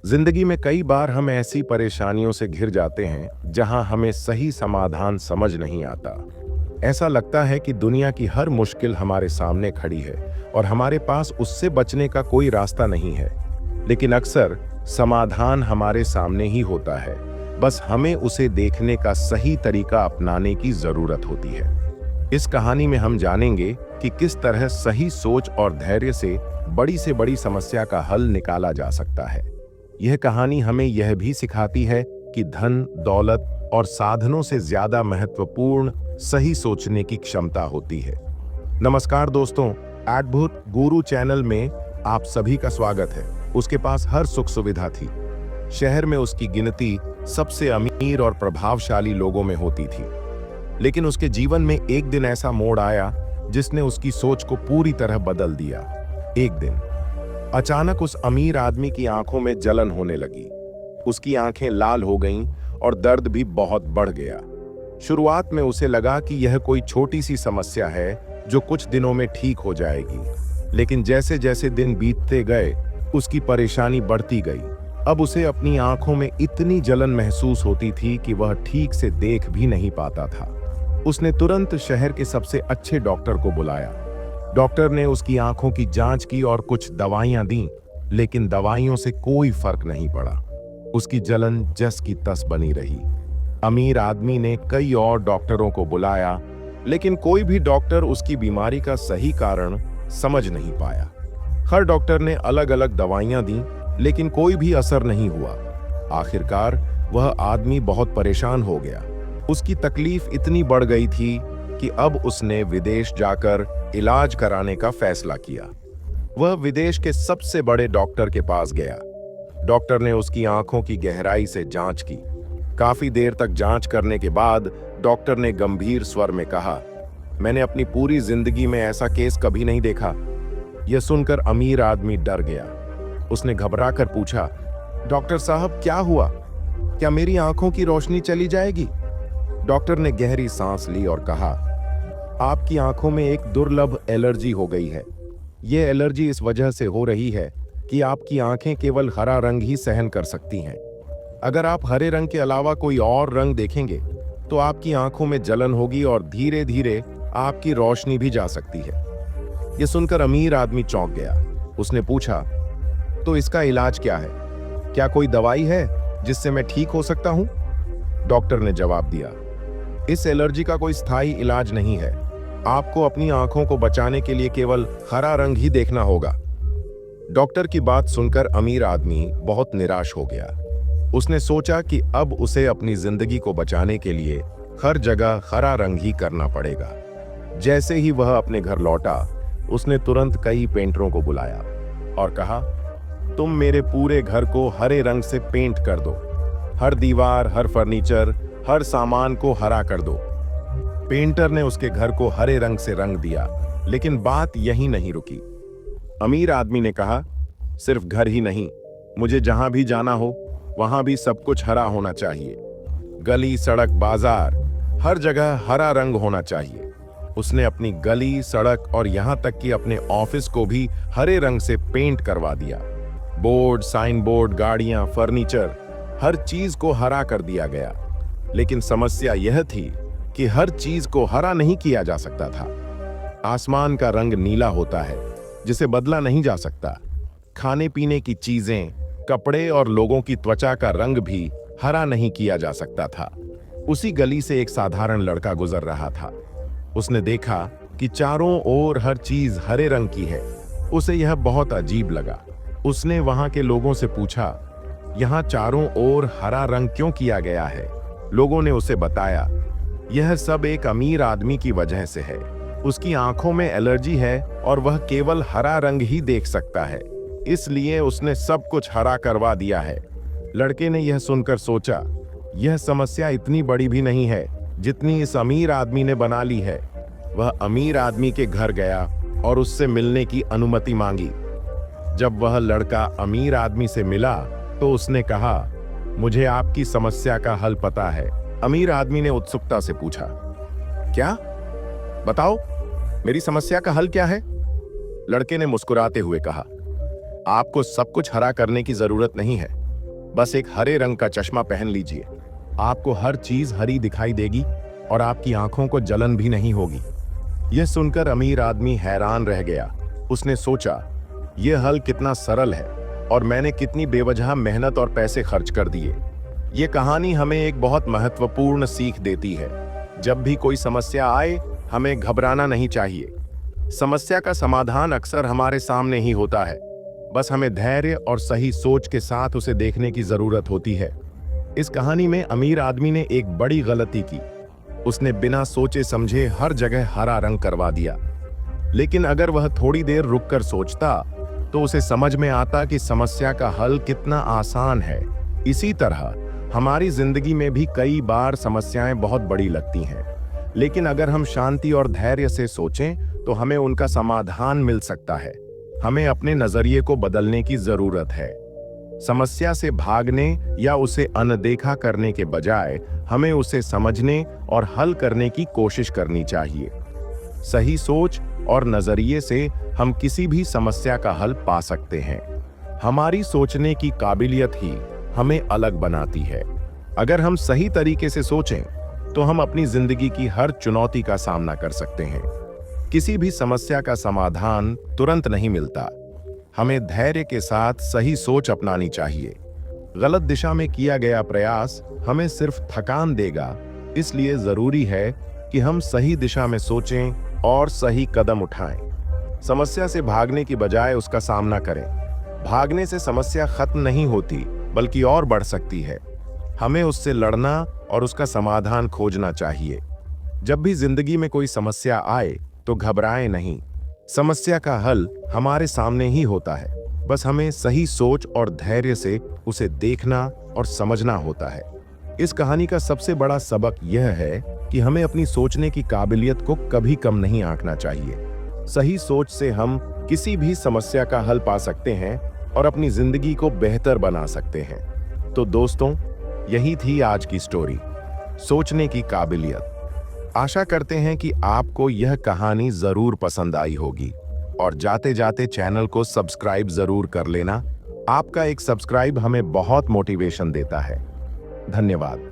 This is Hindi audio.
जिंदगी में कई बार हम ऐसी परेशानियों से घिर जाते हैं जहां हमें सही समाधान समझ नहीं आता। ऐसा लगता है कि दुनिया की हर मुश्किल हमारे सामने खड़ी है और हमारे पास उससे बचने का कोई रास्ता नहीं है। लेकिन अक्सर समाधान हमारे सामने ही होता है, बस हमें उसे देखने का सही तरीका अपनाने की जरूरत होती है। इस कहानी में हम जानेंगे कि किस तरह सही सोच और धैर्य से बड़ी समस्या का हल निकाला जा सकता है। यह कहानी हमें यह भी सिखाती है कि धन, दौलत और साधनों से ज्यादा महत्वपूर्ण सही सोचने की क्षमता होती है। नमस्कार दोस्तों, अद्भुत गुरु चैनल में आप सभी का स्वागत है। उसके पास हर सुख सुविधा थी। शहर में उसकी गिनती सबसे अमीर और प्रभावशाली लोगों में होती थी। लेकिन उसके जीवन में एक दिन ऐसा मोड़ आया जिसने उसकी सोच को पूरी तरह बदल दिया। एक दिन अचानक उस अमीर आदमी की आंखों में जलन होने लगी। उसकी आंखें लाल हो गईं और दर्द भी बहुत बढ़ गया। शुरुआत में उसे लगा कि यह कोई छोटी सी समस्या है जो कुछ दिनों में ठीक हो जाएगी। लेकिन जैसे जैसे दिन बीतते गए उसकी परेशानी बढ़ती गई। अब उसे अपनी आंखों में इतनी जलन महसूस होती थी कि वह ठीक से देख भी नहीं पाता था। उसने तुरंत शहर के सबसे अच्छे डॉक्टर को बुलाया। डॉक्टर ने उसकी आंखों की जांच की और कुछ दवाइयां दी, लेकिन दवाइयों से कोई फर्क नहीं पड़ा। उसकी जलन जस की तस बनी रही। अमीर आदमी ने कई और डॉक्टरों को बुलाया, लेकिन कोई भी डॉक्टर उसकी बीमारी का सही कारण समझ नहीं पाया। हर डॉक्टर ने अलग अलग दवाइयां दी, लेकिन कोई भी असर नहीं हुआ। आखिरकार वह आदमी बहुत परेशान हो गया। उसकी तकलीफ इतनी बढ़ गई थी कि अब उसने विदेश जाकर इलाज कराने का फैसला किया। वह विदेश के सबसे बड़े डॉक्टर के पास गया। डॉक्टर ने उसकी आंखों की गहराई से जांच की। काफी देर तक जांच करने के बाद डॉक्टर ने गंभीर स्वर में कहा, मैंने अपनी पूरी जिंदगी में ऐसा केस कभी नहीं देखा। यह सुनकर अमीर आदमी डर गया। उसने घबराकर पूछा, डॉक्टर साहब क्या हुआ? क्या मेरी आंखों की रोशनी चली जाएगी? डॉक्टर ने गहरी सांस ली और कहा, आपकी आंखों में एक दुर्लभ एलर्जी हो गई है। यह एलर्जी इस वजह से हो रही है कि आपकी आंखें केवल हरा रंग ही सहन कर सकती हैं। अगर आप हरे रंग के अलावा कोई और रंग देखेंगे तो आपकी आंखों में जलन होगी और धीरे धीरे आपकी रोशनी भी जा सकती है। यह सुनकर अमीर आदमी चौंक गया। उसने पूछा, तो इसका इलाज क्या है? क्या कोई दवाई है जिससे मैं ठीक हो सकता हूं? डॉक्टर ने जवाब दिया, इस एलर्जी का कोई स्थायी इलाज नहीं है। आपको अपनी आंखों को बचाने के लिए केवल हरा रंग ही देखना होगा। डॉक्टर की बात सुनकर अमीर आदमी बहुत निराश हो गया। उसने सोचा कि अब उसे अपनी जिंदगी को बचाने के लिए हर जगह हरा रंग ही करना पड़ेगा। जैसे ही वह अपने घर लौटा, उसने तुरंत कई पेंटरों को बुलाया और कहा, तुम मेरे पूरे घर को हरे रंग से पेंट कर दो। हर दीवार, हर फर्नीचर, हर सामान को हरा कर दो। पेंटर ने उसके घर को हरे रंग से रंग दिया, लेकिन बात यहीं नहीं रुकी। अमीर आदमी ने कहा, सिर्फ घर ही नहीं, मुझे जहां भी जाना हो वहां भी सब कुछ हरा होना चाहिए। गली, सड़क, बाजार, हर जगह हरा रंग होना चाहिए। उसने अपनी गली, सड़क और यहां तक कि अपने ऑफिस को भी हरे रंग से पेंट करवा दिया। बोर्ड, साइन बोर्ड, गाड़ियां, फर्नीचर, हर चीज को हरा कर दिया गया। लेकिन समस्या यह थी कि हर चीज को हरा नहीं किया जा सकता था। आसमान का रंग नीला होता है, जिसे बदला नहीं जा सकता। खाने पीने की चीजें, कपड़े और लोगों की त्वचा का रंग भी हरा नहीं किया जा सकता था। उसी गली से एक साधारण लड़का गुजर रहा था। उसने देखा कि चारों ओर हर चीज हरे रंग की है। उसे यह बहुत अजीब लगा। उसने वहां के लोगों से पूछा, यहाँ चारों ओर हरा रंग क्यों किया गया है? लोगों ने उसे बताया, यह सब एक अमीर आदमी की वजह से है। उसकी आंखों में एलर्जी है और वह केवल हरा रंग ही देख सकता है, इसलिए उसने सब कुछ हरा करवा दिया है। लड़के ने यह सुनकर सोचा, यह समस्या इतनी बड़ी भी नहीं है जितनी इस अमीर आदमी ने बना ली है। वह अमीर आदमी के घर गया और उससे मिलने की अनुमति मांगी। जब वह लड़का अमीर आदमी से मिला तो उसने कहा, मुझे आपकी समस्या का हल पता है। अमीर आदमी ने उत्सुकता से पूछा, क्या? बताओ, मेरी समस्या का हल क्या है? लड़के ने मुस्कुराते हुए कहा, आपको सब कुछ हरा करने की जरूरत नहीं है। बस एक हरे रंग का चश्मा पहन लीजिए, आपको हर चीज हरी दिखाई देगी और आपकी आंखों को जलन भी नहीं होगी। यह सुनकर अमीर आदमी हैरान रह गया। उसने सोचा, यह हल कितना सरल है और मैंने कितनी बेवजह मेहनत और पैसे खर्च कर दिए। ये कहानी हमें एक बहुत महत्वपूर्ण सीख देती है। जब भी कोई समस्या आए, हमें घबराना नहीं चाहिए। समस्या का समाधान अक्सर हमारे सामने ही होता है, बस हमें धैर्य और सही सोच के साथ उसे देखने की जरूरत होती है। इस कहानी में अमीर आदमी ने एक बड़ी गलती की। उसने बिना सोचे समझे हर जगह हरा रंग करवा दिया। लेकिन अगर वह थोड़ी देर रुककर सोचता तो उसे समझ में आता कि समस्या का हल कितना आसान है। इसी तरह हमारी जिंदगी में भी कई बार समस्याएं बहुत बड़ी लगती हैं, लेकिन अगर हम शांति और धैर्य से सोचें तो हमें उनका समाधान मिल सकता है। हमें अपने नजरिए को बदलने की जरूरत है। समस्या से भागने या उसे अनदेखा करने के बजाय हमें उसे समझने और हल करने की कोशिश करनी चाहिए। सही सोच और नजरिए से हम किसी भी समस्या का हल पा सकते हैं। हमारी सोचने की काबिलियत ही हमें अलग बनाती है। अगर हम सही तरीके से सोचें तो हम अपनी जिंदगी की हर चुनौती का सामना कर सकते हैं। किसी भी समस्या का समाधान तुरंत नहीं मिलता। हमें धैर्य के साथ सही सोच अपनानी चाहिए। गलत दिशा में किया गया प्रयास हमें सिर्फ थकान देगा, इसलिए जरूरी है कि हम सही दिशा में सोचें और सही कदम उठाएं। समस्या से भागने की बजाय उसका सामना करें। भागने से समस्या खत्म नहीं होती, बल्कि और बढ़ सकती है। हमें उससे लड़ना और उसका समाधान खोजना चाहिए। जब भी जिंदगी में कोई समस्या आए तो घबराएं नहीं। समस्या का हल हमारे सामने ही होता है, बस हमें सही सोच और धैर्य से उसे देखना और समझना होता है। इस कहानी का सबसे बड़ा सबक यह है कि हमें अपनी सोचने की काबिलियत को कभी कम नहीं आंकना चाहिए। सही सोच से हम किसी भी समस्या का हल पा सकते हैं और अपनी जिंदगी को बेहतर बना सकते हैं। तो दोस्तों, यही थी आज की स्टोरी, सोचने की काबिलियत। आशा करते हैं कि आपको यह कहानी जरूर पसंद आई होगी और जाते जाते चैनल को सब्सक्राइब जरूर कर लेना। आपका एक सब्सक्राइब हमें बहुत मोटिवेशन देता है। धन्यवाद।